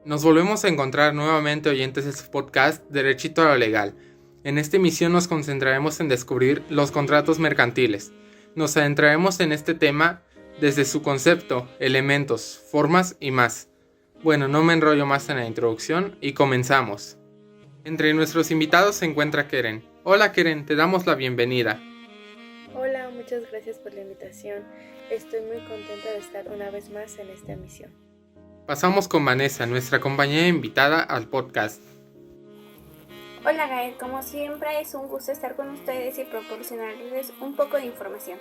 Nos volvemos a encontrar nuevamente oyentes de su podcast Derechito a lo Legal. En esta emisión nos concentraremos en descubrir los contratos mercantiles. Nos adentraremos en este tema desde su concepto, elementos, formas y más. Bueno, no me enrollo más en la introducción y comenzamos. Entre nuestros invitados se encuentra Keren. Hola Keren, te damos la bienvenida. Hola, muchas gracias por la invitación. Estoy muy contenta de estar una vez más en esta emisión. Pasamos con Vanessa, nuestra compañera invitada al podcast. Hola Gael, como siempre es un gusto estar con ustedes y proporcionarles un poco de información.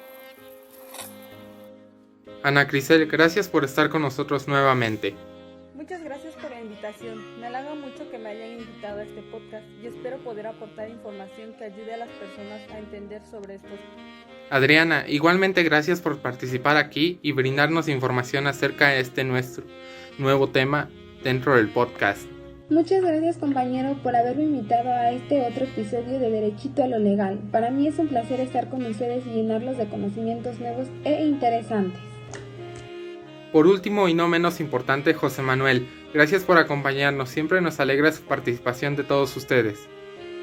Ana Crisel, gracias por estar con nosotros nuevamente. Muchas gracias por la invitación. Me halaga mucho que me hayan invitado a este podcast y espero poder aportar información que ayude a las personas a entender sobre estos. Adriana, igualmente gracias por participar aquí y brindarnos información acerca de este nuestro nuevo tema dentro del podcast. Muchas gracias compañero por haberme invitado a este otro episodio de Derechito a lo Legal. Para mí es un placer estar con ustedes y llenarlos de conocimientos nuevos e interesantes. Por último y no menos importante, José Manuel, gracias por acompañarnos, siempre nos alegra su participación de todos ustedes.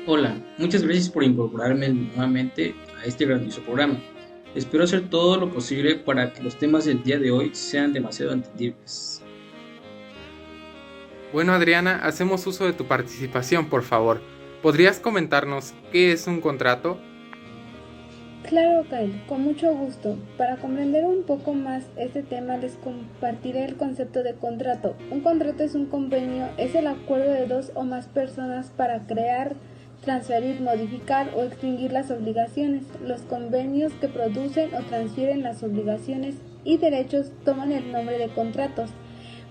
Hola, muchas gracias por incorporarme nuevamente a este grandioso programa. Espero hacer todo lo posible para que los temas del día de hoy sean demasiado entendibles. Bueno Adriana, hacemos uso de tu participación, por favor. ¿Podrías comentarnos qué es un contrato? Claro, Kyle, con mucho gusto. Para comprender un poco más este tema les compartiré el concepto de contrato. Un contrato es un convenio, es el acuerdo de dos o más personas para crear, transferir, modificar o extinguir las obligaciones. Los convenios que producen o transfieren las obligaciones y derechos toman el nombre de contratos.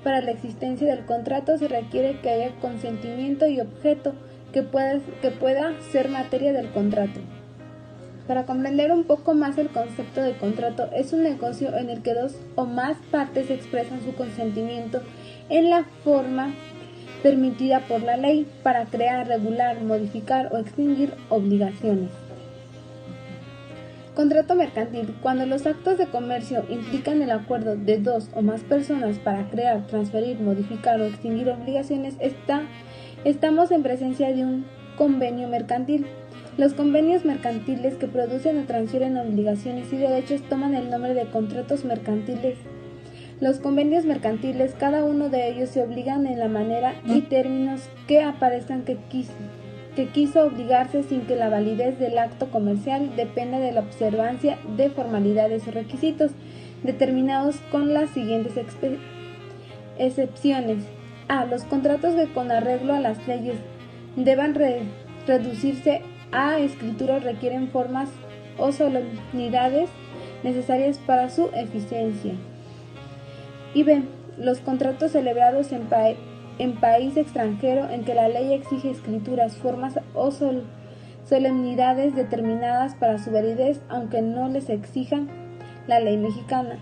Para la existencia del contrato se requiere que haya consentimiento y objeto que pueda ser materia del contrato. Para comprender un poco más el concepto de contrato, es un negocio en el que dos o más partes expresan su consentimiento en la forma permitida por la ley para crear, regular, modificar o extinguir obligaciones. Contrato mercantil. Cuando los actos de comercio implican el acuerdo de dos o más personas para crear, transferir, modificar o extinguir obligaciones, estamos en presencia de un convenio mercantil. Los convenios mercantiles que producen o transfieren obligaciones y derechos toman el nombre de contratos mercantiles. Los convenios mercantiles, cada uno de ellos se obligan en la manera y términos que aparezcan que quiso obligarse sin que la validez del acto comercial dependa de la observancia de formalidades o requisitos determinados con las siguientes excepciones. A. Los contratos que con arreglo a las leyes deban reducirse a escritura requieren formas o solemnidades necesarias para su eficiencia. Y B. Los contratos celebrados en país extranjero en que la ley exige escrituras, formas o solemnidades determinadas para su validez, aunque no les exija la ley mexicana.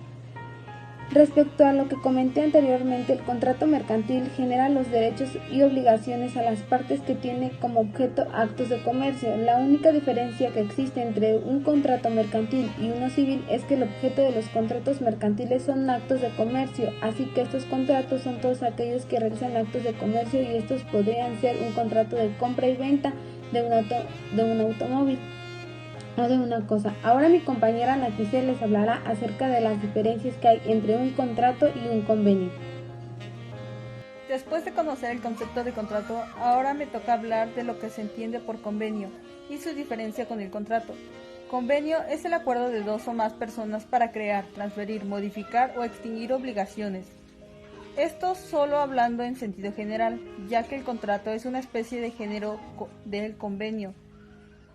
Respecto a lo que comenté anteriormente, el contrato mercantil genera los derechos y obligaciones a las partes que tiene como objeto actos de comercio. La única diferencia que existe entre un contrato mercantil y uno civil es que el objeto de los contratos mercantiles son actos de comercio, así que estos contratos son todos aquellos que realizan actos de comercio y estos podrían ser un contrato de compra y venta de un automóvil o de una cosa. Ahora mi compañera Ana Crisel les hablará acerca de las diferencias que hay entre un contrato y un convenio. Después de conocer el concepto de contrato, ahora me toca hablar de lo que se entiende por convenio y su diferencia con el contrato. Convenio es el acuerdo de dos o más personas para crear, transferir, modificar o extinguir obligaciones. Esto solo hablando en sentido general, ya que el contrato es una especie de género del convenio,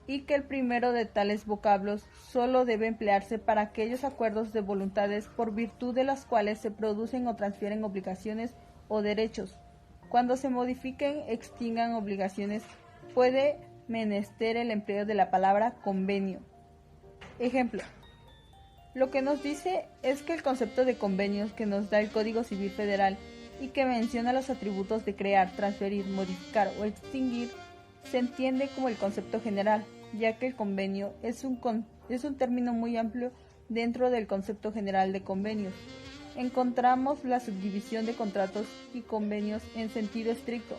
y que el primero de tales vocablos solo debe emplearse para aquellos acuerdos de voluntades por virtud de las cuales se producen o transfieren obligaciones o derechos. Cuando se modifiquen, extingan obligaciones, puede menester el empleo de la palabra convenio. Ejemplo. Lo que nos dice es que el concepto de convenios que nos da el Código Civil Federal y que menciona los atributos de crear, transferir, modificar o extinguir se entiende como el concepto general, ya que el convenio es un término muy amplio dentro del concepto general de convenios. encontramos la subdivisión de contratos y convenios en sentido estricto.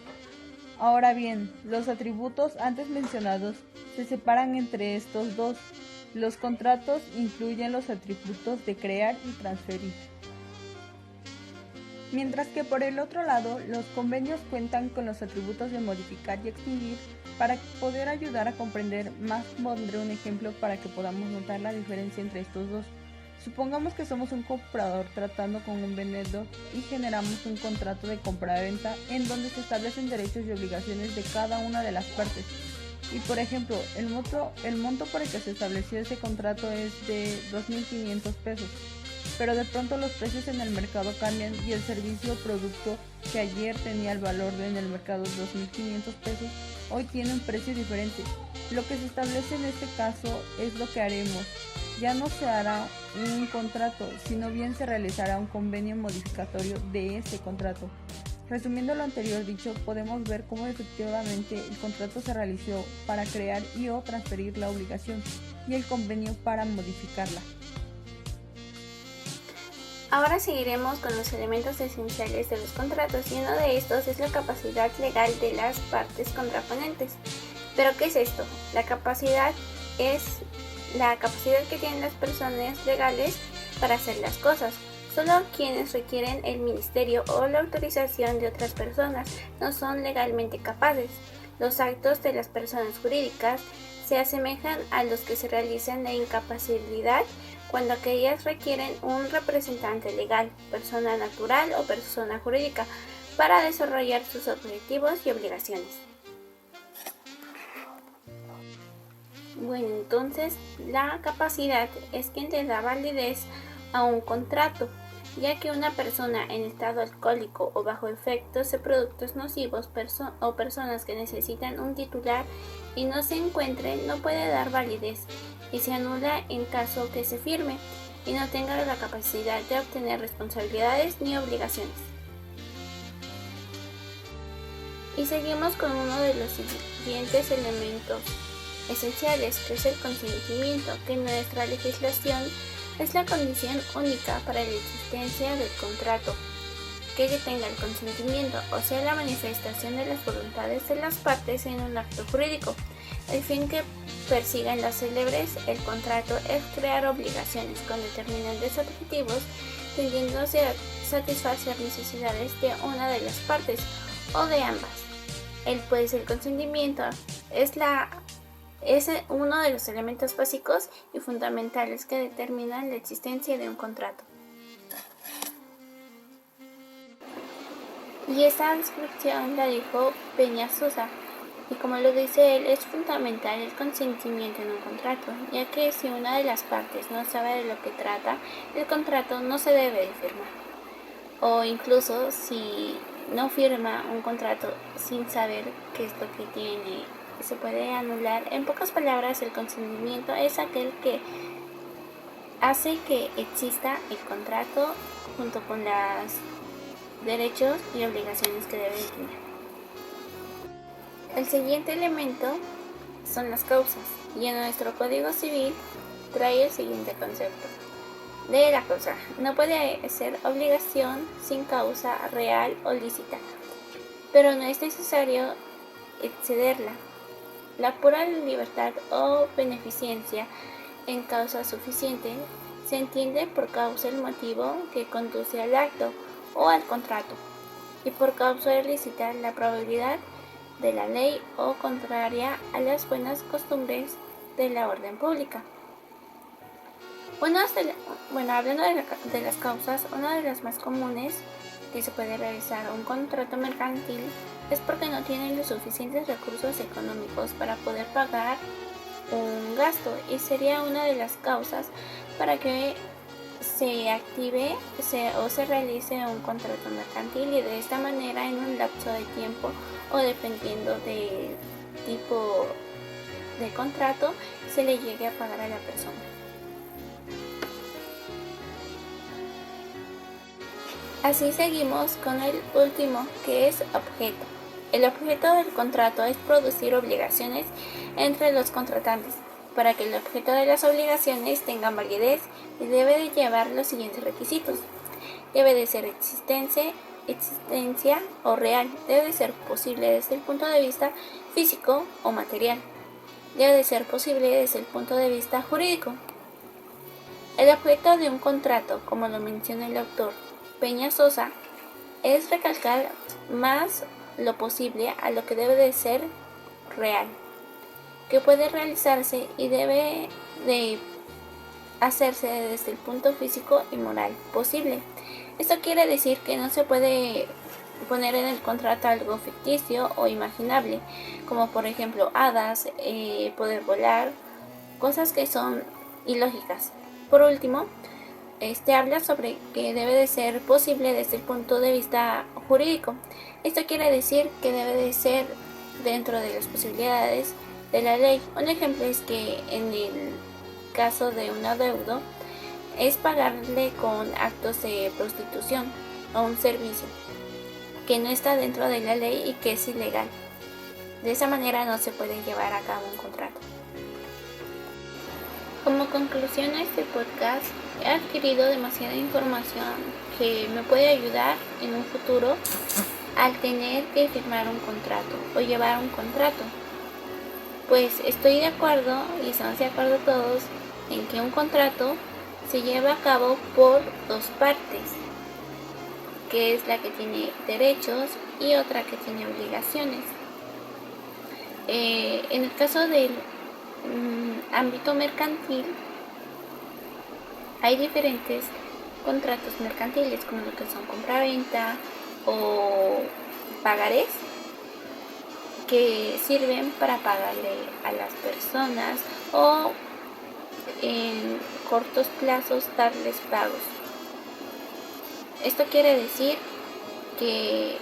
Ahora bien, los atributos antes mencionados se separan entre estos dos. Los contratos incluyen los atributos de crear y transferir. Mientras que por el otro lado, los convenios cuentan con los atributos de modificar y extinguir. Para poder ayudar a comprender más, pondré un ejemplo para que podamos notar la diferencia entre estos dos. Supongamos que somos un comprador tratando con un vendedor y generamos un contrato de compra-venta en donde se establecen derechos y obligaciones de cada una de las partes. Y por ejemplo, el monto por el que se estableció ese contrato es de 2.500 pesos. Pero de pronto los precios en el mercado cambian y el servicio o producto que ayer tenía el valor en el mercado 2.500 pesos, hoy tiene un precio diferente. Lo que se establece en este caso es lo que haremos. Ya no se hará un contrato, sino bien se realizará un convenio modificatorio de ese contrato. Resumiendo lo anterior dicho, podemos ver cómo efectivamente el contrato se realizó para crear y o transferir la obligación y el convenio para modificarla. Ahora seguiremos con los elementos esenciales de los contratos y uno de estos es la capacidad legal de las partes contraponentes. ¿Pero qué es esto? La capacidad es la capacidad que tienen las personas legales para hacer las cosas. Solo quienes requieren el ministerio o la autorización de otras personas no son legalmente capaces. Los actos de las personas jurídicas se asemejan a los que se realizan de incapacidad cuando aquellas requieren un representante legal, persona natural o persona jurídica, para desarrollar sus objetivos y obligaciones. Bueno, entonces la capacidad es quien le da validez a un contrato, ya que una persona en estado alcohólico o bajo efectos de productos nocivos o personas que necesitan un titular y no se encuentren no puede dar validez y se anula en caso que se firme y no tenga la capacidad de obtener responsabilidades ni obligaciones. Y seguimos con uno de los siguientes elementos esenciales, que es el consentimiento, que en nuestra legislación es la condición única para la existencia del contrato, que tenga el consentimiento, o sea la manifestación de las voluntades de las partes en un acto jurídico. El fin que persigan las célebres el contrato es crear obligaciones con determinantes objetivos tendiéndose a satisfacer necesidades de una de las partes o de ambas. El consentimiento es uno de los elementos básicos y fundamentales que determinan la existencia de un contrato. Y esta descripción la dijo Peñasusa, y como lo dice él, es fundamental el consentimiento en un contrato, ya que si una de las partes no sabe de lo que trata, el contrato no se debe de firmar. O incluso si no firma un contrato sin saber qué es lo que tiene, se puede anular. En pocas palabras, el consentimiento es aquel que hace que exista el contrato junto con los derechos y obligaciones que debe tener. El siguiente elemento son las causas, y en nuestro Código Civil trae el siguiente concepto. De la causa, no puede ser obligación sin causa real o lícita, pero no es necesario excederla. La pura libertad o beneficencia en causa suficiente se entiende por causa el motivo que conduce al acto o al contrato, y por causa ilícita la probabilidad de la ley o contraria a las buenas costumbres de la orden pública. Hablando de las causas, una de las más comunes que se puede realizar un contrato mercantil es porque no tienen los suficientes recursos económicos para poder pagar un gasto, y sería una de las causas para que se active o se realice un contrato mercantil, y de esta manera en un lapso de tiempo o dependiendo del tipo de contrato se le llegue a pagar a la persona. Así seguimos con el último, que es objeto. El objeto del contrato es producir obligaciones entre los contratantes. Para que el objeto de las obligaciones tenga validez, debe de llevar los siguientes requisitos. debe de ser existencia o real, debe de ser posible desde el punto de vista físico o material, debe de ser posible desde el punto de vista jurídico. El objeto de un contrato, como lo menciona el autor Peña Sosa, es recalcar más lo posible a lo que debe de ser real, que puede realizarse y debe de hacerse desde el punto físico y moral posible. Esto quiere decir que no se puede poner en el contrato algo ficticio o imaginable, como por ejemplo hadas, poder volar, cosas que son ilógicas. Por último, habla sobre que debe de ser posible desde el punto de vista jurídico. Esto quiere decir que debe de ser dentro de las posibilidades de la ley. Un ejemplo es que en el caso de un adeudo es pagarle con actos de prostitución o un servicio que no está dentro de la ley y que es ilegal. De esa manera no se puede llevar a cabo un contrato. Como conclusión a este podcast, he adquirido demasiada información que me puede ayudar en un futuro al tener que firmar un contrato o llevar un contrato. Pues estoy de acuerdo y estamos de acuerdo todos en que un contrato se lleva a cabo por dos partes, que es la que tiene derechos y otra que tiene obligaciones. En el caso del ámbito mercantil, hay diferentes contratos mercantiles como lo que son compraventa o pagarés, que sirven para pagarle a las personas o en cortos plazos darles pagos. Esto quiere decir que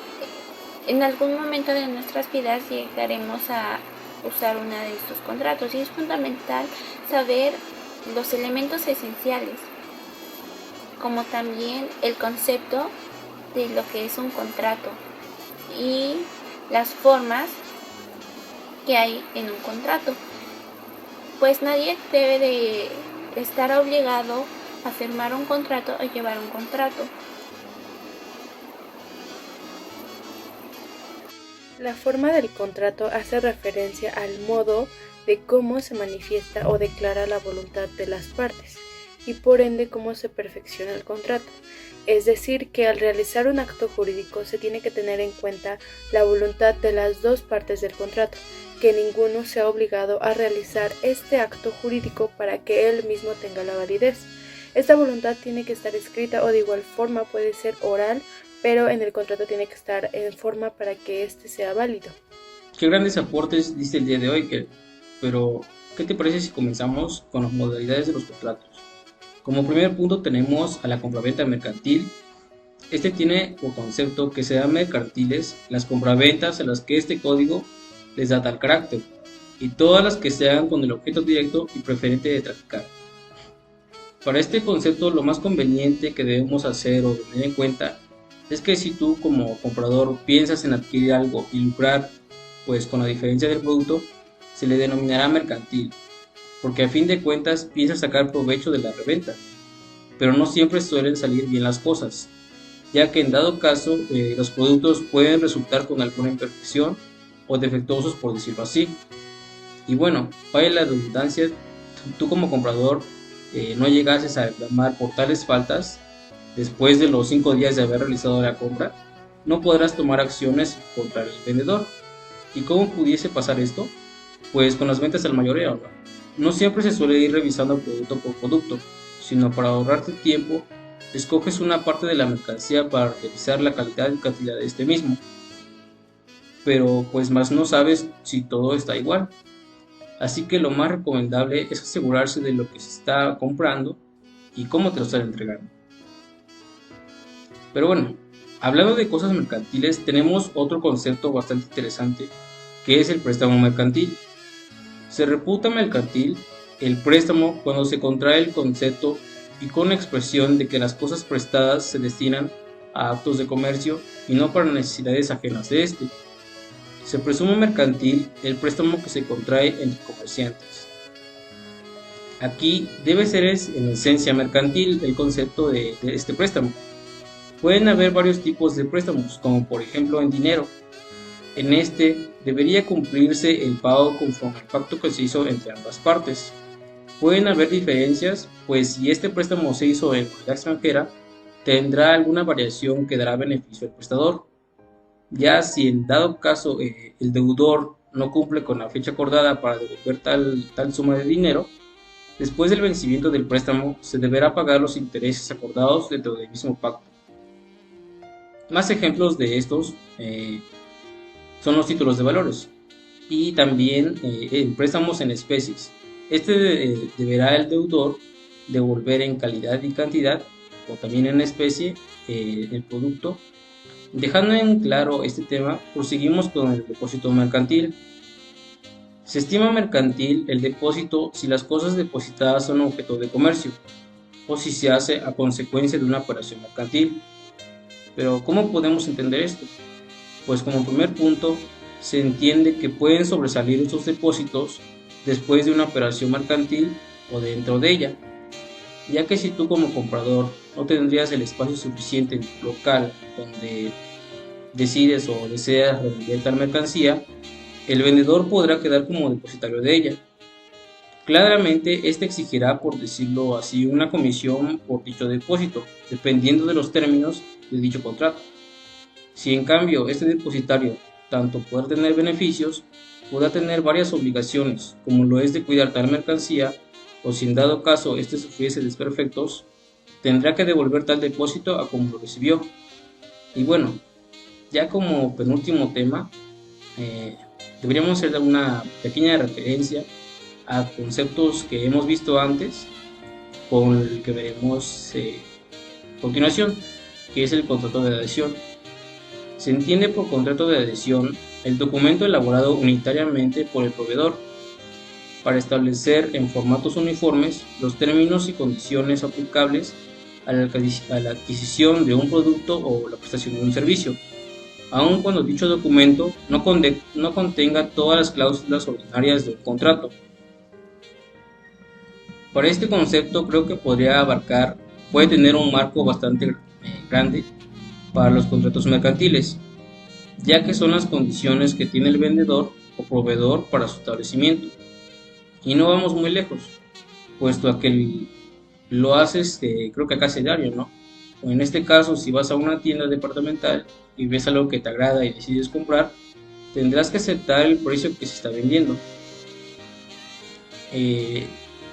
en algún momento de nuestras vidas llegaremos a usar uno de estos contratos y es fundamental saber los elementos esenciales, como también el concepto de lo que es un contrato y las formas que hay en un contrato. Pues nadie debe de estar obligado a firmar un contrato o llevar un contrato. La forma del contrato hace referencia al modo de cómo se manifiesta o declara la voluntad de las partes y por ende cómo se perfecciona el contrato. Es decir, que al realizar un acto jurídico se tiene que tener en cuenta la voluntad de las dos partes del contrato, que ninguno sea obligado a realizar este acto jurídico para que él mismo tenga la validez. Esta voluntad tiene que estar escrita o de igual forma puede ser oral, pero en el contrato tiene que estar en forma para que éste sea válido. Qué grandes aportes diste el día de hoy, pero ¿qué te parece si comenzamos con las modalidades de los contratos? Como primer punto tenemos a la compraventa mercantil. Este tiene por concepto que serán mercantiles las compraventas a las que este código les da tal carácter, y todas las que se hagan con el objeto directo y preferente de traficar. Para este concepto, lo más conveniente que debemos hacer o tener en cuenta es que si tú como comprador piensas en adquirir algo y lucrar pues con la diferencia del producto, se le denominará mercantil, porque a fin de cuentas piensas sacar provecho de la reventa, pero no siempre suelen salir bien las cosas, ya que en dado caso los productos pueden resultar con alguna imperfección o defectuosos, por decirlo así. Y bueno, vaya la redundancia, tú como comprador no llegases a reclamar por tales faltas. Después de los 5 días de haber realizado la compra, no podrás tomar acciones contra el vendedor. ¿Y cómo pudiese pasar esto? Pues con las ventas al mayoreo, ¿no? No siempre se suele ir revisando producto por producto, sino para ahorrarte tiempo, escoges una parte de la mercancía para revisar la calidad y cantidad de este mismo. Pero pues más no sabes si todo está igual. Así que lo más recomendable es asegurarse de lo que se está comprando y cómo te lo están entregando. Pero bueno, hablando de cosas mercantiles, tenemos otro concepto bastante interesante, que es el préstamo mercantil. Se reputa mercantil el préstamo cuando se contrae el concepto y con la expresión de que las cosas prestadas se destinan a actos de comercio y no para necesidades ajenas de este. Se presume mercantil el préstamo que se contrae entre comerciantes. Aquí debe ser en esencia mercantil el concepto de este préstamo, Pueden haber varios tipos de préstamos, como por ejemplo en dinero. En este debería cumplirse el pago conforme al pacto que se hizo entre ambas partes. Pueden haber diferencias, pues si este préstamo se hizo en moneda extranjera, tendrá alguna variación que dará beneficio al prestador. Ya si en dado caso el deudor no cumple con la fecha acordada para devolver tal suma de dinero, después del vencimiento del préstamo se deberá pagar los intereses acordados dentro del mismo pacto. Más ejemplos de estos son los títulos de valores y también en préstamos en especies. Deberá el deudor devolver en calidad y cantidad o también en especie el producto. Dejando en claro este tema, proseguimos con el depósito mercantil. Se estima mercantil el depósito si las cosas depositadas son objeto de comercio o si se hace a consecuencia de una operación mercantil. Pero ¿cómo podemos entender esto? Pues como primer punto, se entiende que pueden sobresalir estos depósitos después de una operación mercantil o dentro de ella, ya que si tú como comprador no tendrías el espacio suficiente en tu local donde decides o deseas revender tal mercancía, el vendedor podrá quedar como depositario de ella. Claramente, este exigirá, por decirlo así, una comisión por dicho depósito, dependiendo de los términos de dicho contrato. Si en cambio este depositario tanto puede tener beneficios, podrá tener varias obligaciones, como lo es de cuidar tal mercancía, o si en dado caso este sufriese desperfectos, tendrá que devolver tal depósito a como lo recibió. Y bueno, ya como penúltimo tema, deberíamos hacer una pequeña referencia a conceptos que hemos visto antes, con el que veremos a continuación, que es el contrato de adhesión. Se entiende por contrato de adhesión el documento elaborado unitariamente por el proveedor para establecer en formatos uniformes los términos y condiciones aplicables a la adquisición de un producto o la prestación de un servicio, aun cuando dicho documento no contenga todas las cláusulas ordinarias de un contrato. Para este concepto creo que puede tener un marco bastante grande para los contratos mercantiles, ya que son las condiciones que tiene el vendedor o proveedor para su establecimiento. Y no vamos muy lejos, puesto a que lo haces, creo que casi diario, ¿no? O en este caso, si vas a una tienda departamental y ves algo que te agrada y decides comprar, tendrás que aceptar el precio que se está vendiendo.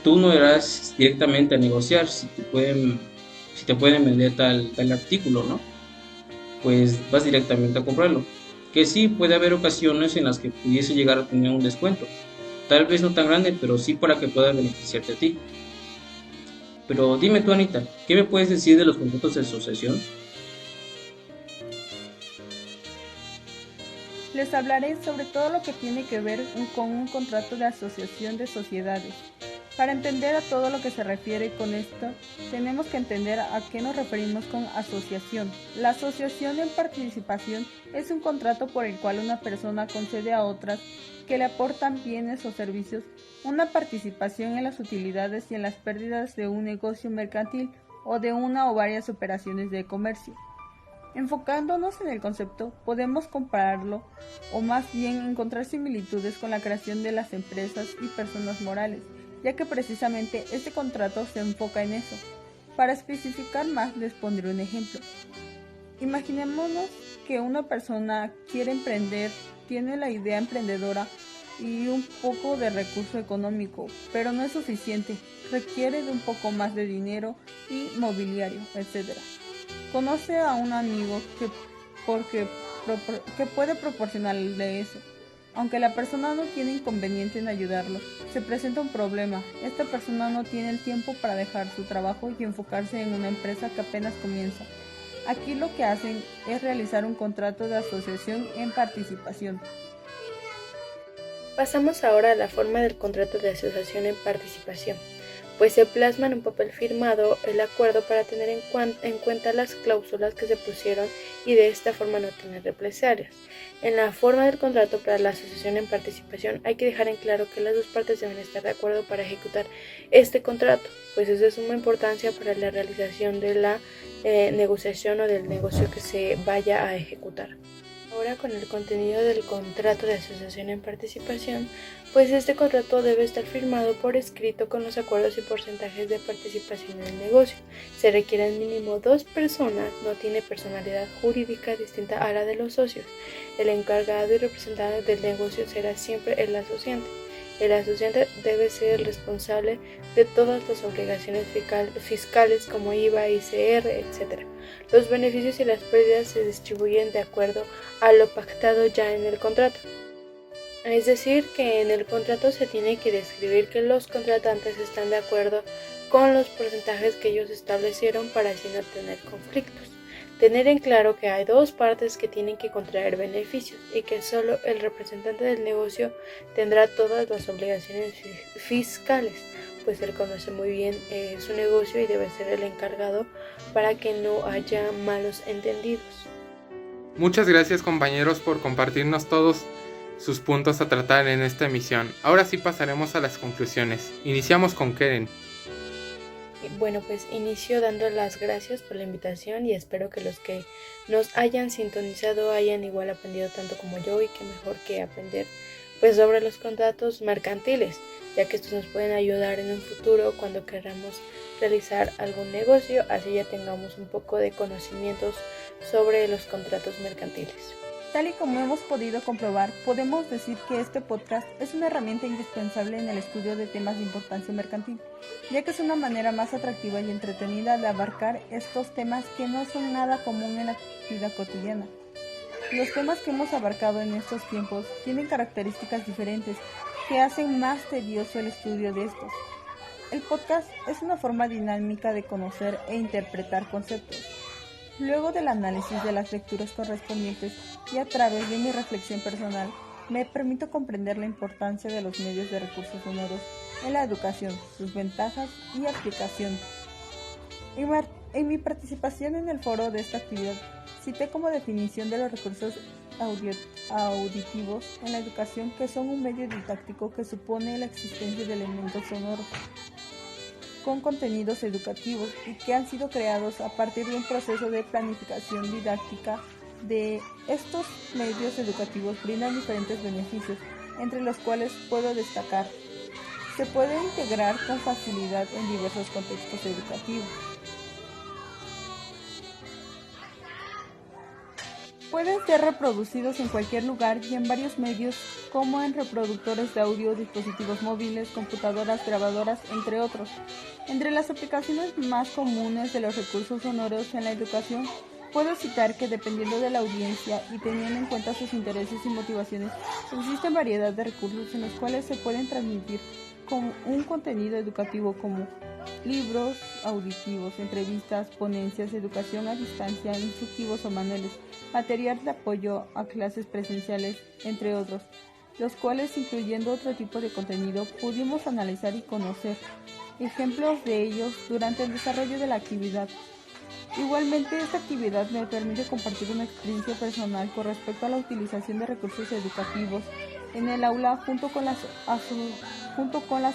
Tú no irás directamente a negociar si te pueden vender tal artículo, ¿no? Pues vas directamente a comprarlo. Que sí, puede haber ocasiones en las que pudiese llegar a tener un descuento, tal vez no tan grande, pero sí para que pueda beneficiarte a ti. Pero dime tú, Anita, ¿qué me puedes decir de los contratos de asociación? Les hablaré sobre todo lo que tiene que ver con un contrato de asociación de sociedades. Para entender a todo lo que se refiere con esto, tenemos que entender a qué nos referimos con asociación. La asociación en participación es un contrato por el cual una persona concede a otras que le aportan bienes o servicios una participación en las utilidades y en las pérdidas de un negocio mercantil o de una o varias operaciones de comercio. Enfocándonos en el concepto, podemos compararlo o más bien encontrar similitudes con la creación de las empresas y personas morales, ya que precisamente este contrato se enfoca en eso. Para especificar más, les pondré un ejemplo. Imaginémonos que una persona quiere emprender, tiene la idea emprendedora y un poco de recurso económico, pero no es suficiente, requiere de un poco más de dinero y mobiliario, etc. Conoce a un amigo que puede proporcionarle eso. Aunque la persona no tiene inconveniente en ayudarlo, se presenta un problema. Esta persona no tiene el tiempo para dejar su trabajo y enfocarse en una empresa que apenas comienza. Aquí lo que hacen es realizar un contrato de asociación en participación. Pasamos ahora a la forma del contrato de asociación en participación, pues se plasma en un papel firmado el acuerdo para tener en cuenta las cláusulas que se pusieron y de esta forma no tener represalias. En la forma del contrato para la asociación en participación hay que dejar en claro que las dos partes deben estar de acuerdo para ejecutar este contrato, pues es de suma importancia para la realización de la negociación o del negocio que se vaya a ejecutar. Ahora, con el contenido del contrato de asociación en participación, pues este contrato debe estar firmado por escrito con los acuerdos y porcentajes de participación en el negocio. Se requieren mínimo 2 personas, no tiene personalidad jurídica distinta a la de los socios. El encargado y representante del negocio será siempre el asociante. El asociante debe ser el responsable de todas las obligaciones fiscales como IVA, ICR, etc. Los beneficios y las pérdidas se distribuyen de acuerdo a lo pactado ya en el contrato. Es decir, que en el contrato se tiene que describir que los contratantes están de acuerdo con los porcentajes que ellos establecieron para así no tener conflictos. Tener en claro que hay 2 partes que tienen que contraer beneficios y que solo el representante del negocio tendrá todas las obligaciones fiscales, pues él conoce muy bien su negocio y debe ser el encargado para que no haya malos entendidos. Muchas gracias, compañeros, por compartirnos todos sus puntos a tratar en esta emisión. Ahora sí pasaremos a las conclusiones. Iniciamos con Keren. Bueno, pues inicio dando las gracias por la invitación y espero que los que nos hayan sintonizado hayan igual aprendido tanto como yo, y que mejor que aprender pues sobre los contratos mercantiles, ya que estos nos pueden ayudar en un futuro cuando queramos realizar algún negocio, así ya tengamos un poco de conocimientos sobre los contratos mercantiles. Tal y como hemos podido comprobar, podemos decir que este podcast es una herramienta indispensable en el estudio de temas de importancia mercantil, ya que es una manera más atractiva y entretenida de abarcar estos temas que no son nada común en la vida cotidiana. Los temas que hemos abarcado en estos tiempos tienen características diferentes que hacen más tedioso el estudio de estos. El podcast es una forma dinámica de conocer e interpretar conceptos. Luego del análisis de las lecturas correspondientes y a través de mi reflexión personal, me permito comprender la importancia de los medios de recursos sonoros en la educación, sus ventajas y aplicación. En mi participación en el foro de esta actividad, cité como definición de los recursos auditivos en la educación que son un medio didáctico que supone la existencia de elementos sonoros con contenidos educativos y que han sido creados a partir de un proceso de planificación didáctica. De estos medios educativos brindan diferentes beneficios, entre los cuales puedo destacar: se puede integrar con facilidad en diversos contextos educativos. Pueden ser reproducidos en cualquier lugar y en varios medios, como en reproductores de audio, dispositivos móviles, computadoras, grabadoras, entre otros. Entre las aplicaciones más comunes de los recursos sonoros en la educación, puedo citar que dependiendo de la audiencia y teniendo en cuenta sus intereses y motivaciones, existen variedad de recursos en los cuales se pueden transmitir con un contenido educativo como libros auditivos, entrevistas, ponencias, educación a distancia, instructivos o manuales, material de apoyo a clases presenciales, entre otros, los cuales, incluyendo otro tipo de contenido, pudimos analizar y conocer ejemplos de ellos durante el desarrollo de la actividad. Igualmente, esta actividad me permite compartir una experiencia personal con respecto a la utilización de recursos educativos en el aula junto con la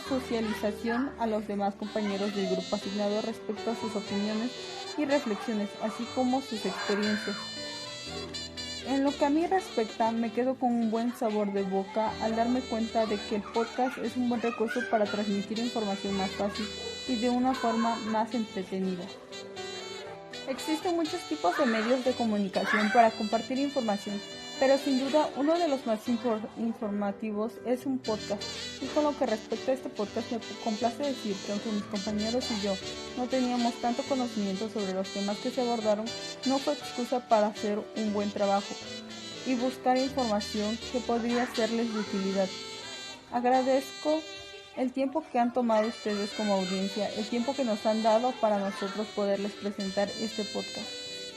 socialización a los demás compañeros del grupo asignado respecto a sus opiniones y reflexiones, así como sus experiencias. En lo que a mí respecta, me quedo con un buen sabor de boca al darme cuenta de que el podcast es un buen recurso para transmitir información más fácil y de una forma más entretenida. Existen muchos tipos de medios de comunicación para compartir información, pero sin duda uno de los más informativos es un podcast. Y con lo que respecta a este podcast, me complace decir que aunque mis compañeros y yo no teníamos tanto conocimiento sobre los temas que se abordaron, no fue excusa para hacer un buen trabajo y buscar información que podría serles de utilidad. Agradezco el tiempo que han tomado ustedes como audiencia, el tiempo que nos han dado para nosotros poderles presentar este podcast.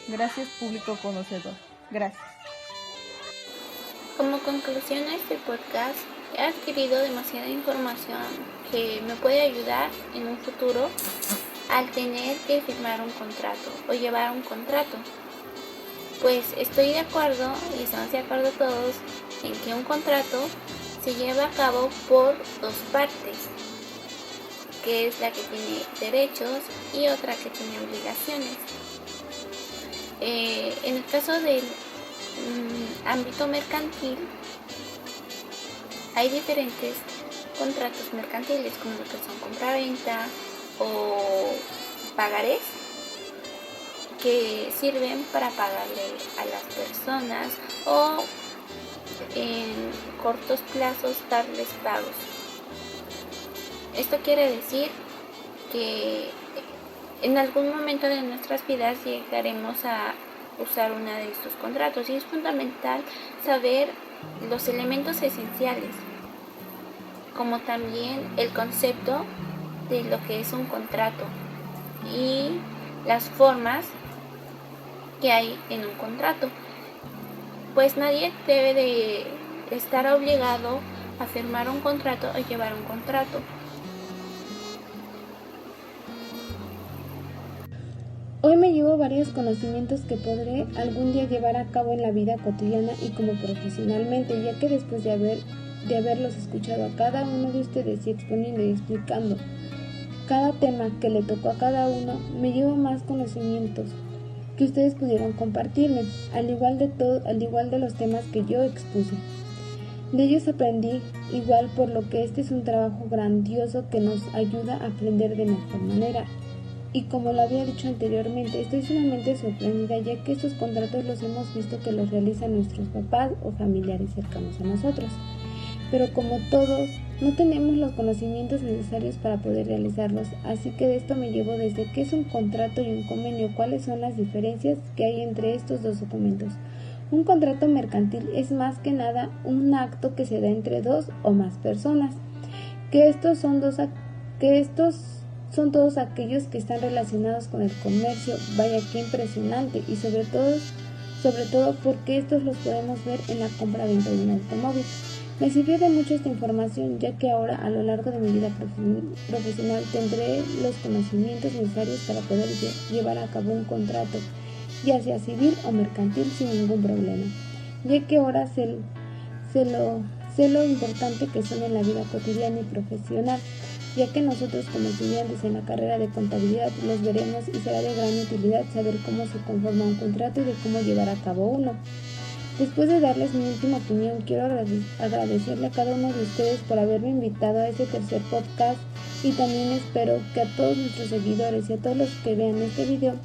Gracias, público conocedor. Gracias. Como conclusión a este podcast, he adquirido demasiada información que me puede ayudar en un futuro al tener que firmar un contrato o llevar un contrato. Pues estoy de acuerdo y estamos de acuerdo todos en que un contrato se lleva a cabo por 2 partes, que es la que tiene derechos y otra que tiene obligaciones. En el caso del ámbito mercantil, hay diferentes contratos mercantiles como lo que son compraventa o pagarés, que sirven para pagarle a las personas o en cortos plazos darles pagos. Esto quiere decir que en algún momento de nuestras vidas llegaremos a usar uno de estos contratos y es fundamental saber los elementos esenciales, como también el concepto de lo que es un contrato y las formas que hay en un contrato, pues nadie debe de estar obligado a firmar un contrato o llevar un contrato. Hoy me llevo varios conocimientos que podré algún día llevar a cabo en la vida cotidiana y como profesionalmente, ya que después de haberlos escuchado a cada uno de ustedes y exponiendo y explicando cada tema que le tocó a cada uno, me llevo más conocimientos que ustedes pudieron compartirme, al igual de los temas que yo expuse. De ellos aprendí igual, por lo que este es un trabajo grandioso que nos ayuda a aprender de mejor manera. Y como lo había dicho anteriormente, estoy sumamente sorprendida, ya que estos contratos los hemos visto que los realizan nuestros papás o familiares cercanos a nosotros. Pero como todos, no tenemos los conocimientos necesarios para poder realizarlos, así que de esto me llevo desde qué es un contrato y un convenio, cuáles son las diferencias que hay entre estos dos documentos. Un contrato mercantil es más que nada un acto que se da entre dos o más personas, que estos son todos aquellos que están relacionados con el comercio. Vaya, qué impresionante, y sobre todo porque estos los podemos ver en la compra-venta de un automóvil. Me sirvió de mucho esta información, ya que ahora a lo largo de mi vida profesional tendré los conocimientos necesarios para poder llevar a cabo un contrato, ya sea civil o mercantil, sin ningún problema, ya que ahora sé lo importante que son en la vida cotidiana y profesional, ya que nosotros como estudiantes en la carrera de contabilidad los veremos y será de gran utilidad saber cómo se conforma un contrato y de cómo llevar a cabo uno. Después de darles mi última opinión, quiero agradecerle a cada uno de ustedes por haberme invitado a este tercer podcast, y también espero que a todos nuestros seguidores y a todos los que vean este video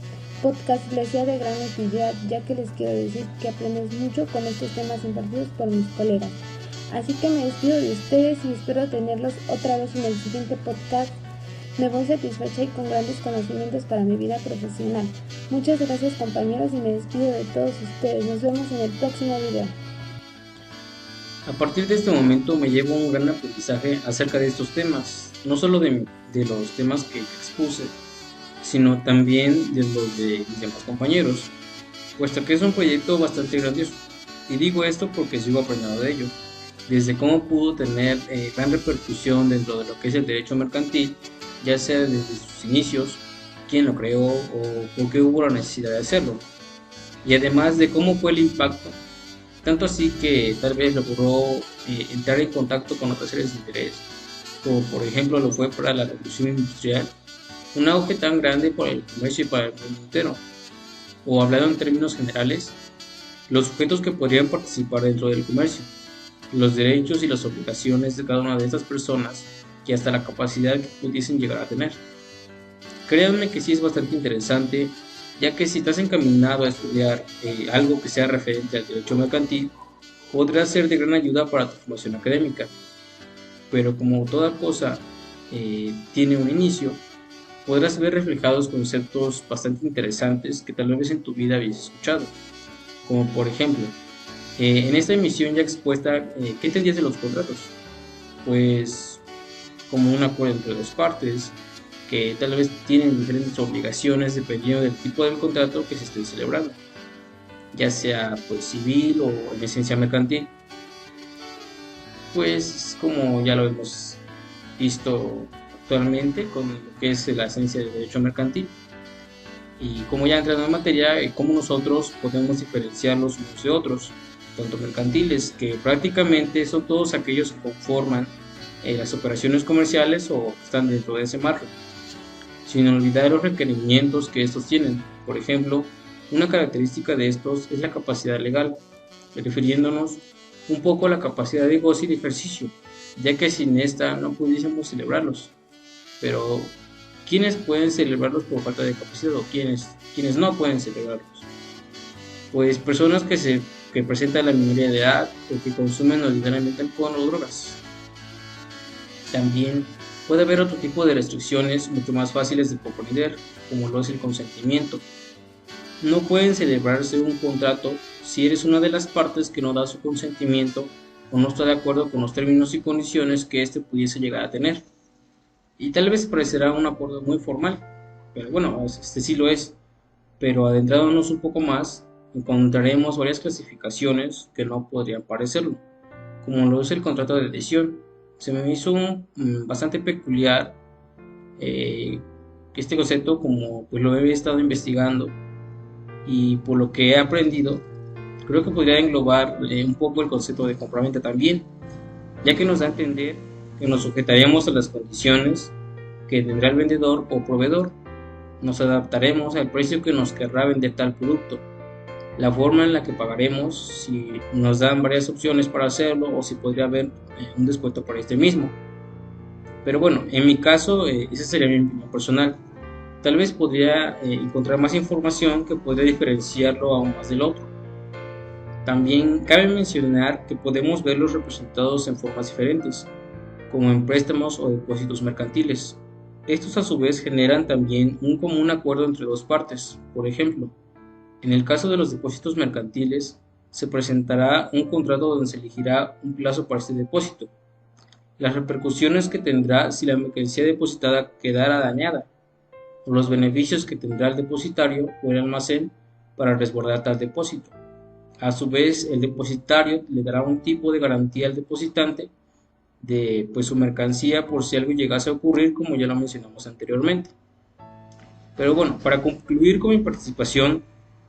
podcast les sea de gran utilidad, ya que les quiero decir que aprendes mucho con estos temas impartidos por mis colegas. Así que me despido de ustedes y espero tenerlos otra vez en el siguiente podcast. Me voy satisfecha y con grandes conocimientos para mi vida profesional. Muchas gracias, compañeros, y me despido de todos ustedes. Nos vemos en el próximo video. A partir de este momento me llevo un gran aprendizaje acerca de estos temas, no solo de los temas que expuse, sino también de los de mis demás compañeros, puesto que es un proyecto bastante grandioso. Y digo esto porque sigo aprendiendo de ello, desde cómo pudo tener gran repercusión dentro de lo que es el derecho mercantil, ya sea desde sus inicios, quién lo creó o por qué hubo la necesidad de hacerlo, y además de cómo fue el impacto, tanto así que tal vez logró entrar en contacto con otras áreas de interés, como por ejemplo lo fue para la revolución industrial, un auge tan grande para el comercio y para el mundo entero. O hablando en términos generales, los sujetos que podrían participar dentro del comercio, los derechos y las obligaciones de cada una de estas personas, y hasta la capacidad que pudiesen llegar a tener. Créanme que sí es bastante interesante, ya que si estás encaminado a estudiar algo que sea referente al derecho mercantil, podrá ser de gran ayuda para tu formación académica. Pero como toda cosa tiene un inicio, podrás ver reflejados conceptos bastante interesantes que tal vez en tu vida habías escuchado, como por ejemplo, en esta emisión ya expuesta, ¿qué entendías de los contratos? Pues como un acuerdo entre dos partes, que tal vez tienen diferentes obligaciones dependiendo del tipo de contrato que se esté celebrando, ya sea pues civil o en esencia mercantil. Pues como ya lo hemos visto actualmente con lo que es la esencia del derecho mercantil, y como ya entrando en materia, cómo nosotros podemos diferenciarlos unos de otros, tanto mercantiles, que prácticamente son todos aquellos que conforman las operaciones comerciales o que están dentro de ese margen, sin olvidar los requerimientos que estos tienen. Por ejemplo, Una característica de estos es la capacidad legal, refiriéndonos un poco a la capacidad de goce y de ejercicio, ya que sin esta no pudiésemos celebrarlos. Pero, ¿quiénes pueden celebrarlos por falta de capacidad o quiénes no pueden celebrarlos? Pues personas que presentan la minoría de edad o que consumen ordinariamente alcohol o drogas. También puede haber otro tipo de restricciones mucho más fáciles de comprender, como lo es el consentimiento. No pueden celebrarse un contrato si eres una de las partes que no da su consentimiento o no está de acuerdo con los términos y condiciones que éste pudiese llegar a tener. Y tal vez parecerá un acuerdo muy formal, pero bueno, este sí lo es. Pero adentrándonos un poco más, encontraremos varias clasificaciones que no podrían parecerlo, como lo es el contrato de adhesión. Se me hizo bastante peculiar este concepto, como pues lo he estado investigando y por lo que he aprendido, creo que podría englobar un poco el concepto de compraventa también, ya que nos da a entender que nos sujetaremos a las condiciones que tendrá el vendedor o proveedor. Nos adaptaremos al precio que nos querrá vender tal producto, la forma en la que pagaremos, si nos dan varias opciones para hacerlo o si podría haber un descuento por este mismo. Pero bueno, en mi caso, esa sería mi opinión personal. Tal vez podría encontrar más información que podría diferenciarlo aún más del otro. También cabe mencionar que podemos verlos representados en formas diferentes, como en préstamos o depósitos mercantiles. Estos a su vez generan también un común acuerdo entre dos partes. Por ejemplo, en el caso de los depósitos mercantiles, se presentará un contrato donde se elegirá un plazo para este depósito, las repercusiones que tendrá si la mercancía depositada quedara dañada, o los beneficios que tendrá el depositario o el almacén para resguardar tal depósito. A su vez, el depositario le dará un tipo de garantía al depositante de su mercancía por si algo llegase a ocurrir, como ya lo mencionamos anteriormente. Pero bueno, para concluir con mi participación,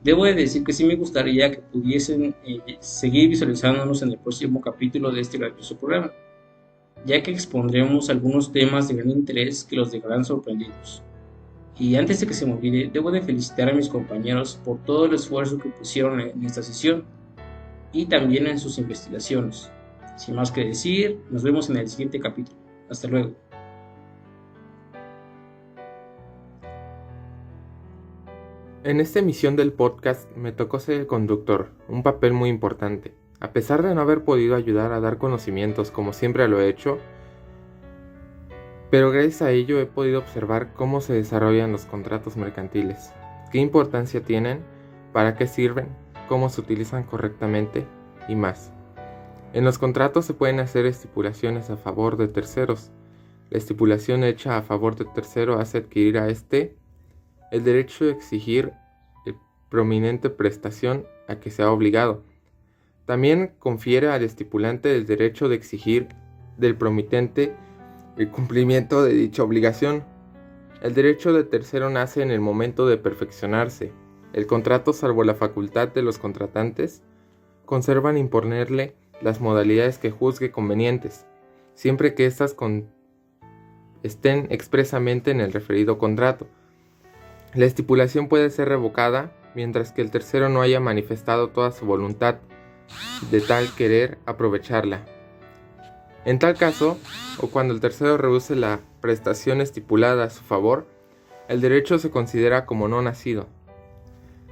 debo de decir que sí me gustaría que pudiesen seguir visualizándonos en el próximo capítulo de este grandioso programa, ya que expondremos algunos temas de gran interés que los dejarán sorprendidos. Y antes de que se me olvide, debo de felicitar a mis compañeros por todo el esfuerzo que pusieron en esta sesión y también en sus investigaciones. Sin más que decir, nos vemos en el siguiente capítulo. Hasta luego. En esta emisión del podcast me tocó ser el conductor, un papel muy importante. A pesar de no haber podido ayudar a dar conocimientos como siempre lo he hecho, pero gracias a ello he podido observar cómo se desarrollan los contratos mercantiles, qué importancia tienen, para qué sirven, cómo se utilizan correctamente y más. En los contratos se pueden hacer estipulaciones a favor de terceros. La estipulación hecha a favor de tercero hace adquirir a éste el derecho de exigir el prominente prestación a que sea obligado. También confiere al estipulante el derecho de exigir del promitente el cumplimiento de dicha obligación. El derecho de tercero nace en el momento de perfeccionarse. El contrato, salvo la facultad de los contratantes, conservan imponerle las modalidades que juzgue convenientes, siempre que éstas estén expresamente en el referido contrato. La estipulación puede ser revocada mientras que el tercero no haya manifestado toda su voluntad de tal querer aprovecharla. En tal caso, o cuando el tercero rehúse la prestación estipulada a su favor, el derecho se considera como no nacido.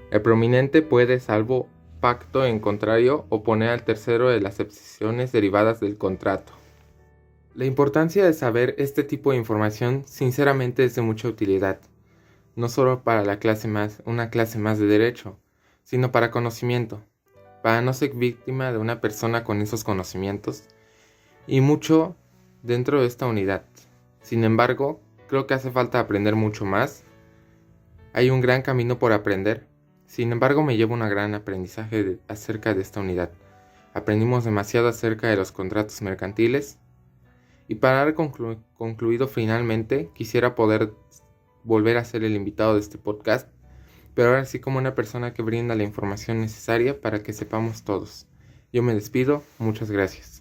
El prominente puede, salvo pacto en contrario, oponer al tercero de las excepciones derivadas del contrato. La importancia de saber este tipo de información sinceramente es de mucha utilidad, no solo para una clase más de derecho, sino para conocimiento, para no ser víctima de una persona con esos conocimientos, y mucho dentro de esta unidad. Sin embargo, creo que hace falta aprender mucho más. Hay un gran camino por aprender. Sin embargo, me llevo un gran aprendizaje acerca de esta unidad. Aprendimos demasiado acerca de los contratos mercantiles. Y para dar concluido finalmente, quisiera poder volver a ser el invitado de este podcast, pero ahora sí como una persona que brinda la información necesaria para que sepamos todos. Yo me despido, muchas gracias.